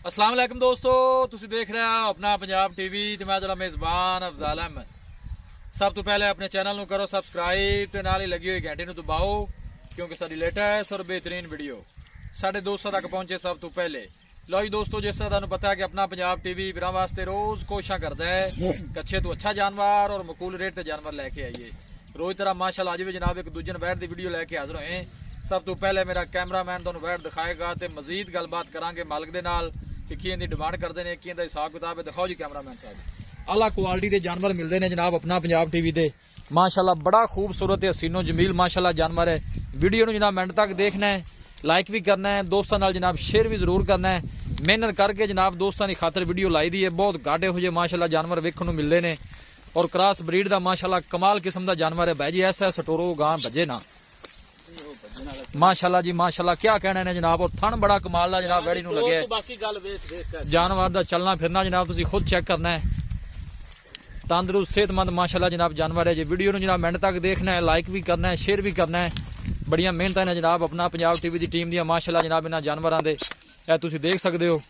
अस्सलाम वालेकुम दोस्तों, तुसी देख रहे हो अपना पंजाब टीवी ते मैं जरा मेज़बान अफजाल अहमद। सब तो पहले अपने चैनल ਨੂੰ करो सबसक्राइब ते नाल ही लगी हुई घंटी ਨੂੰ दबाओ क्योंकि साडी लेटेस्ट और बेहतरीन वीडियो साडे दोस्तों तक पहुंचे सब तो पहले। लो जी दोस्तों, जिस तरह तुहानू पता है कि अपना पंजाब टीवी वीरां वास्ते रोज कोशिशां करदा है कि अच्छे तो अच्छा जानवर और मकूल रेट ते जानवर लेके आइए। रोज तरह माशाल्लाह अज भी जनाब एक दूजे वैट की वीडियो लेके हाजिर होए। सब तो पहले मेरा कैमरामैन तुहानू वैट दिखाएगा तो मजीद गलबात करांगे मालिक दे नाल कि की इहदी डिमांड करते हैं, की इहदा हिसाब किताब है। दिखाओ जी कैमरामैन साहब। आला क्वालिटी के जानवर मिलते हैं जनाब अपना पंजाब टीवी ते माशाल्लाह। बड़ा खूबसूरत हसीनो जमील माशाल्लाह जानवर है। वीडियो नू जनाब मिनट तक देखना है, लाइक भी करना है, दोस्तों नाल जनाब शेयर भी जरूर करना है। मेहनत करके जनाब दोस्तों की खातर वीडियो लाई दी है। बहुत घाटे हो जाए माशाल्लाह जानवर वेखण नू मिलते हैं और क्रॉस ब्रीड का माशाल्लाह कमाल किस्म का जानवर है। भाई जी ऐसा सटोरो गां बजे ना माशाल्लाह जी माशाल्लाह, क्या कहना है जनाब। और थन बड़ा कमाल का जनाब वैड़ी नू लगे। जानवर का चलना फिरना जनाब तुसीं खुद चेक करना है। तंदुरुस्त सेहतमंद माशाल्लाह जनाब जानवर है जी। वीडियो नू जनाब मिनट तक देखना है, लाइक भी करना है, शेयर भी करना है। बड़िया मेहनत ने जनाब अपना पंजाब टीवी की टीम दी माशाल्लाह जनाब इन्हां जानवरां दे ए तुसीं देख सकते हो।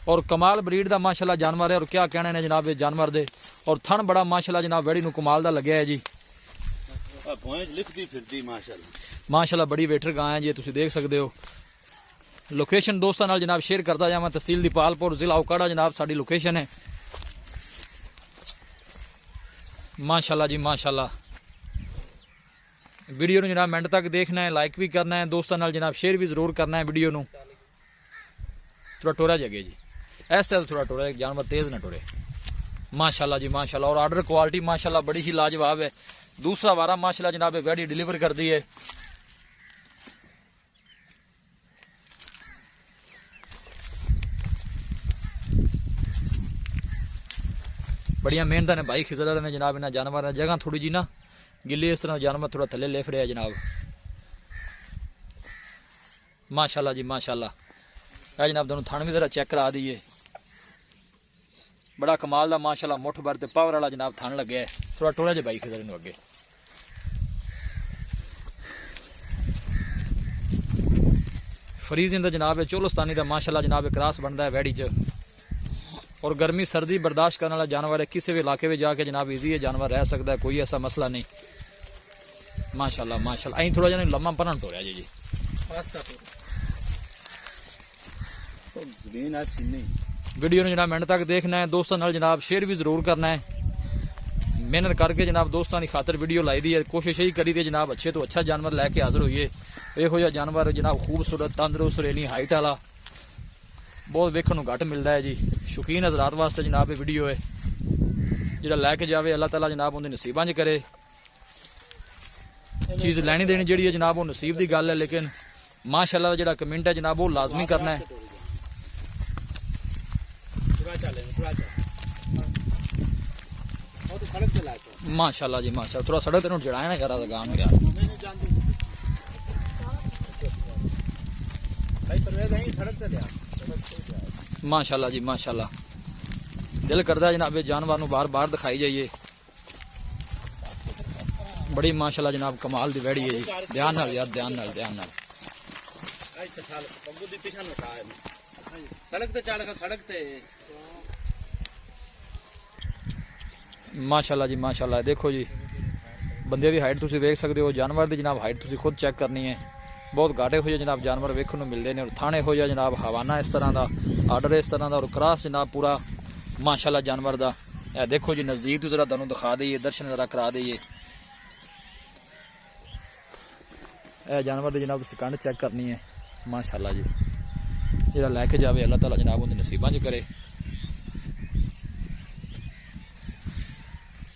और कमाल ब्रीड का माशाल्लाह जानवर है। और क्या कहना है जनाब ये जानवर दे। और थन बड़ा माशाल्लाह जनाब वैड़ी नू कमाल दा लग्या है जी। माशाल्लाह बड़ी वेटर गां है जी, तुसीं देख सकते हो। लोकेशन दोस्तों नाल जनाब शेयर करता जावां। तहसील दीपालपुर जिला उकाड़ा जनाब साडी लोकेशन है। माशाल्लाह जी माशाल्लाह। वीडियो नू जनाब मिनट तक देखना है, लाइक भी करना है, दोस्तों नाल जनाब शेयर भी जरूर करना है। वीडियो नू थोड़ा टोरा जगे जी, ऐसे थोड़ा टोरा, जानवर तेज ना टोरे। माशाल्लाह जी माशाल्लाह। और आर्डर क्वालिटी माशाल्लाह बड़ी ही लाजवाब है। दूसरा वारा माशाल्लाह जनाब वैडी डिलीवर कर दी है। बढ़िया मेहनत ने भाई खिजर ने जनाब इन्होंने जानवर जगह थोड़ी जी ना गिली, इस तरह जानवर थोड़ा थले ले फिर जनाब। माशाल्लाह जी माशाल्लाह। है जनाब दोनों थन भी जरा चेक करा दिए। बड़ा कमाल का माशाल्लाह मुठ भर ते पावर वाला जनाब थन लगे है। थोड़ा टोरा जे भाई खिजर इन अगे। फरीज इंदा जनाब है चोलस्तानी का माशाल्लाह जनाब क्रॉस बनता है वैड़ी च। और गर्मी सर्दी बर्दाश्त करने वाला जानवर है। किसी भी इलाके में जाके जनाब ईजी है जानवर रह सकता है, कोई ऐसा मसला नहीं। माशाल्लाह माशाल्लाह। अं थोड़ा जहा लम्मा पन तोड़िया जी। वीडियो जनाब मिनट तक देखना है, दोस्तों नाल जनाब शेयर भी जरूर करना है। मेहनत करके जनाब दोस्तों की खातर वीडियो लाई दी है। कोशिश यही करी थी जनाब अच्छे तो अच्छा जानवर लैके हाजिर होइए। यहो जिहा जानवर जनाब खूबसूरत तंदुरुस्त रेनी हाइट वाला बहुत वेखण नूं घट मिलता है जी। शौकीन हजरात वास्ते जनाब ये वीडियो है। जिहड़ा लैके जावे अल्लाह ताला जनाब उहदे नसीबां च करे। चीज़ लैनी देनी जिहड़ी है जनाब वो नसीब की गल है, लेकिन माशाल्लाह जिहड़ा कमेंट है जनाब वो लाजमी करना है। माशाल्लाह जी माशाल्लाह। थोड़ा सड़क तेन चढ़ाया ना यार गांव में यार। माशाल्लाह जी माशाल्लाह। दिल करता है जनाब जानवर नूं बार बार दिखाई जाइए। बड़ी माशाल्लाह जनाब कमाल दी वैड़ी है जी। ध्यान नाल यार, ध्यान नाल ध्यान नाल। माशाल्लाह जी माशाल्लाह। देखो जी बंदे की हाइट तुसीं वेख सकते हो, जानवर की जनाब हाइट तुसीं खुद चेक करनी है। बहुत घाटे हो जनाब जानवर वेखण नूं मिलते हैं। और थाने हो जा जनाब हवाना इस तरह का, आर्डर इस तरह का और क्रॉस जनाब पूरा माशाल्लाह जानवर का। यह देखो जी नज़दीक तो जरा तुहानूं दिखा दईए, दर्शन जरा करा दईए। यह जानवर की जनाब कंड चेक करनी है। माशाल्लाह जी जिहड़ा लैके जावे अल्लाह ताला जनाब उहदे नसीबां च करे।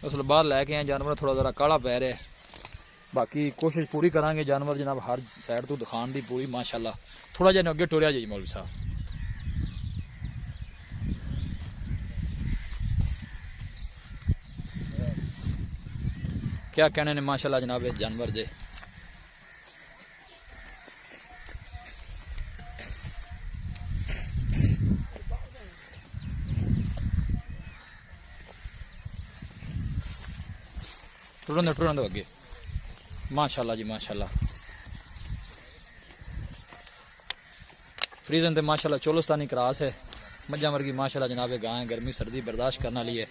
असल बाहर लैके आए जानवर थोड़ा जरा काला पै रहा है। बाकी कोशिश पूरी करांगे जानवर जनाब हर साइड तो दिखाने की पूरी। माशाल्लाह थोड़ा जिहा अगे टुरिया जी मौलवी साहब। क्या कहने ने माशाल्लाह जनाब इस जानवर दे। टुरन दो अगे। माशाल्लाह जी माशाल्लाह। फ्रीजन ते माशाल्लाह चोलस्तानी क्रॉस है। मज्जा वर्गी माशाल्लाह जनाब गाय है, गर्मी सर्दी बर्दाश्त करने वाली है।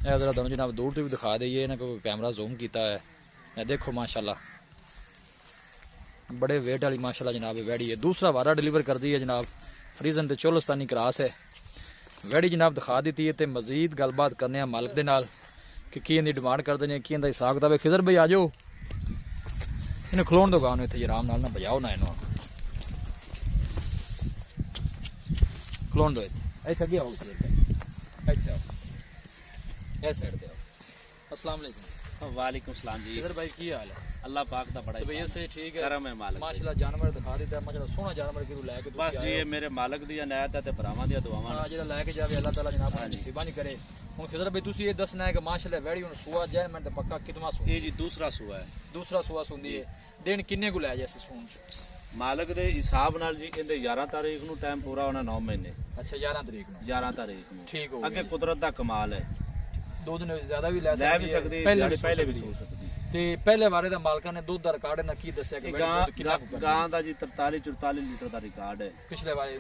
जरा दोनों जनाब दूर से भी दिखा दईए ना, कोई कैमरा जूम किया है। देखो माशाल्लाह बड़े वेट वाली माशाल्लाह जनाब वैड़ी है। दूसरा वारा डिलीवर कर दी है जनाब, फ्रीजन ते चोलस्तानी क्रॉस है। वैड़ी जनाब दिखा दी है, तो मजीद गलबात करने मालिक के नाल कि की इनकी डिमांड करते हैं, की इनका हिसाब किताब है। खिजर भाई आ जाओ, इन्हें खलोण दो गाँव इतने आराम नाल ना बजाओ ना, इन्हों खलोण दो इतने अगे आओ, अच्छा इस साइड पे आओ। अस्सलाम वालेकुम। वालेकुम सलाम जी। खिजर भाई की हाल है? अल्लाह पाक दा बड़ा भैया से ठीक है, करम है मालिक माशाल्लाह जानवर दिखा देता है, मतलब सोहना जानवर कि लैके बस जी ये मेरे मालिक दी इनायत है ते भरावां दी दुआवां हां जेड़ा लैके जावे अल्लाह ताला जनाब नसीबा नहीं करे। हुन खिजर भाई तुसी ये दसना है कि माशाल्लाह वैड़ी हुन सुआ जाए मैं ते पक्का कितना सु ये जी दूसरा सुआ है। दूसरा सुआ सुंदी है। दिन किन्ने को लै जैसे सून मालिक दे हिसाब नाल जी कहंदे 11 तारीख नु टाइम पूरा होना 9 महीने। अच्छा 11 तारीख नु 11 तारीख नु ठीक हो अगे कुदरत दा कमाल है। 2 दिन ज्यादा भी ले भी सकदी है, पहले भी सो सकदी ते पहले बारे दा मालका ने दूध दा रिकॉर्ड ना की दसया कि गां दा जी 43-44 लीटर दा रिकॉर्ड है पिछले बारे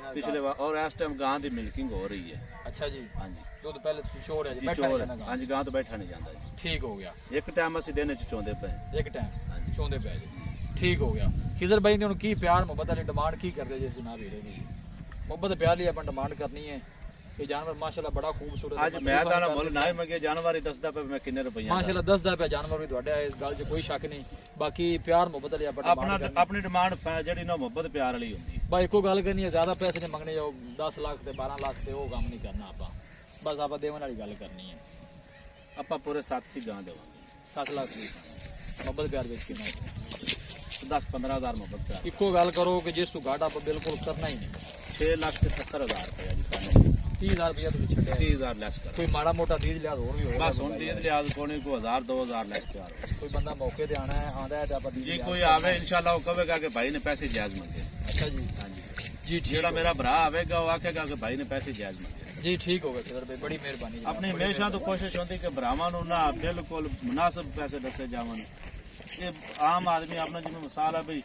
और इस टाइम गां दी मिल्किंग हो रही है। अच्छा जी हां जी दूध पहले छोड़ है जी बैठा नहीं जांदा। हां जी गां तो बैठा नहीं जांदा जी। ठीक हो गया। एक टाइम ਅਸੀਂ दिन च चोंदे पे एक टाइम चोंदे पे जी। ठीक हो गया। खिजर भाई ने की प्यार मोहब्बत वाली डिमांड की करदे जी जनाब हीरे दी मोहब्बत प्यार लिए अपन डिमांड करनी है। ये जानवर माशाल्लाह बड़ा खूबसूरत है। आज मैं ताना मुल ना ही मंगे जानवर ही दसदा पे मैं किन्ने रुपया माशाल्लाह दसदा पे जानवर भी ਤੁਹਾਡੇ इस गल च कोई शक नहीं। बाकी प्यार मोहब्बत वाली अपन अपनी डिमांड जेडी ना मोहब्बत प्यार वाली होंदी है। भाई एको गल करनी है ज्यादा पैसे नहीं मंगने जाओ 10 लाख ते 12 लाख ते वो काम नहीं करना आपा बस आपा देवन वाली गल करनी है। आपा पूरे 7 की गां देवांगे 7 लाख की मोहब्बत प्यार बेच के 10-15 हजार मोहब्बत प्यार। इको गल करो कि जिस तू घाटा आप बिल्कुल करना ही नहीं। 6,70,000 रुपया जी 30,000 रुपया तुम छड़े 30,000 लेस कर कोई माड़ा मोटा 30 लिहाज और भी होगा बस हुन 30 लिहाज कोनी को 1000-2000 लेस प्यार। कोई बंदा मौके ते आना है आंदा है ते आप जी कोई आवे इंशाल्लाह वो कहेगा कि भाई ने पैसे जायज मांगे। अच्छा जी हां जी जी जेड़ा मेरा भरा आवेगा वो आखेगा कि भाई ने पैसे जायज मांगे। जी ठीक हो गया खिदर भाई बड़ी मेहरबानी। अपनी हमेशा तो कोशिश होती कि भरावां नु ना बिल्कुल मुनासिब पैसे दसे जावन। ये आम आदमी अपना जिम्मे मिसाल है भाई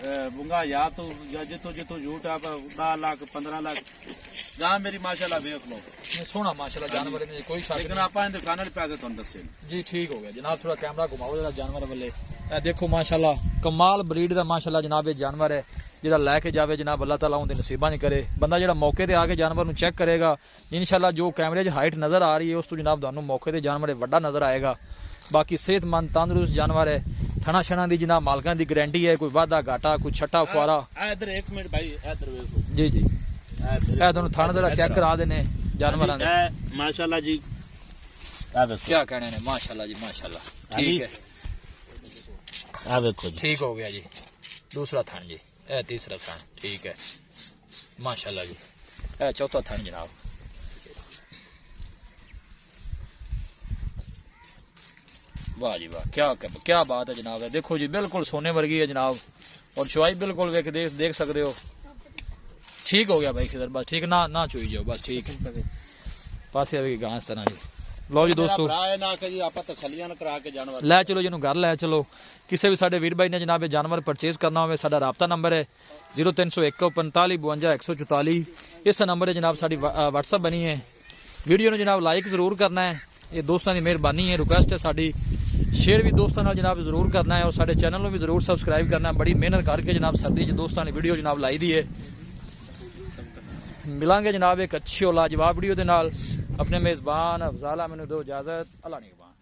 बुंगा या तो जितो जितो झूठ है 10 लाख 15 लाख गां मेरी माशाल्लाह देख लो सोना माशाल्लाह जानवर ने कोई शक लेकिन आपा इन दुकान पैसे तुम दसे जी ठीक हो गया जनाब। थोड़ा कैमरा घुमाओ जरा जानवर वाले देखो माशाल्लाह कमाल ब्रीड का माशाल्लाह जनाब ये जानवर है जिहदा लैके जावे जनाब अल्लाह ताला उनके नसीबा नहीं करे। बंदा जिहड़ा मौके ते आके जानवर नूं चेक करेगा इंशाल्लाह जो कैमरे 'च हाइट नज़र आ रही है उस तो जनाब तुहानूं मौके ते जानवर वड्डा नज़र आएगा। बाकी सेहतमंद तंदुरुस्त जानवर है। थना छना दी जनाब मालकां दी गारंटी है। कोई वादा घाटा कोई छट्टा फुआरा इधर 1 मिनट भाई इधर देखो जी जी ए दोनों थाना जरा चेक करा देने जानवरां दे माशाल्लाह जी क्या कहने ने माशाल्लाह जी माशाल्लाह ठीक है। आ देखो जी ठीक हो गया जी। दूसरा थान जी ए तीसरा थान ठीक है माशाल्लाह जी। ए चौथा थान जनाब वाह जी वाह क्या बात है जनाब। है देखो जी बिल्कुल सोने वर्गी है जनाब और चुवाई बिल्कुल देख सकते हो। ठीक हो गया भाई खिदर बस ठीक ना चुई जाओ बस ठीक है पास घास तरह जी। लो जी दोस्तों लै चलो जिन्होंने घर लै चलो। किसी भी साडे वीर भाई ने जनाब जानवर परचेज करना हो साडा राबता नंबर है 0301 45 52 144। इस नंबर है जनाब साडी व्हाट्सअप बनी है। वीडियो ने जनाब लाइक जरूर करना है। ये दोस्तों की मेहरबानी है रिक्वेस्ट है साडी। शेयर भी दोस्तों नाल जनाब जरूर करना है और साडे चैनल में भी जरूर सबसक्राइब करना है। बड़ी मेहनत करके जनाब सर्दी दोस्तों ने वीडियो जनाब लाई दी है। मिलांगे जनाब एक अच्छी और लाजवाब वीडियो के नाल। अपने मेज़बान अफजाल मैनू दो इजाजत अल्लाह निगहबान।